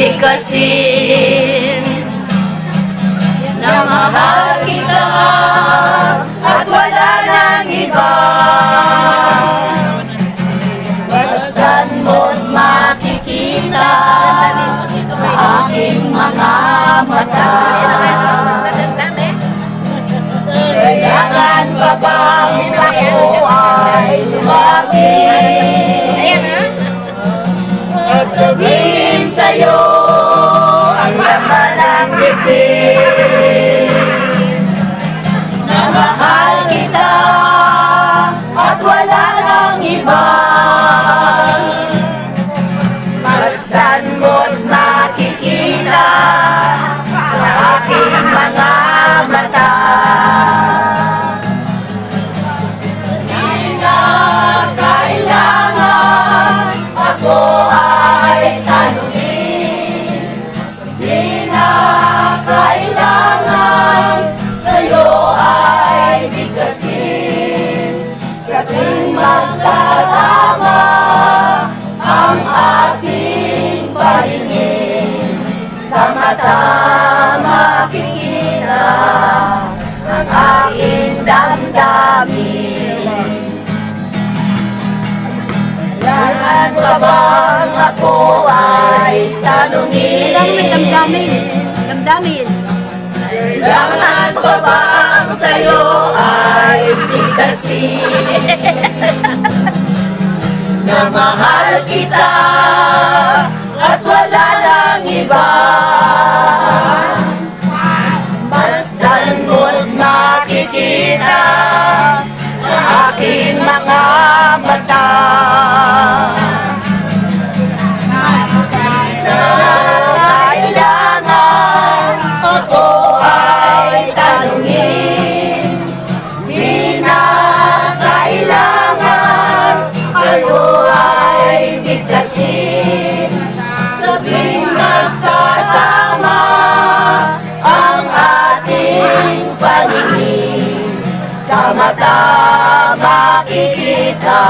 bigkasin. Na mahal kita at wala nang iba. Basta't mo't makikita sa aking mga mata. Kailangan pa bang ako ay lumapit at sabihin sa'yo ang laman ng dibdib na mahal kita at wala nang iba. Basta't mo't makikita sa aking mga mata. Di na kailangan ako ay tanungin, di na kailangan sa'yo ay bigkasin. Sa tuwing magkasama ang ating paningin, sa mata makikita ang aking damdamin. Kailangan pa bang ako ay tanungin? Damdamin. Kailangan pa bang sa'yo ay bigkasin? Na mahal kita at wala nang iba. Basta't mo't makikita sa aking mga mata. Kailangan ako ay tanungin, di na kailangan sa'yo ay bigkasin. Sa tuwing nagkatama ang ating paningin, sa mata makikita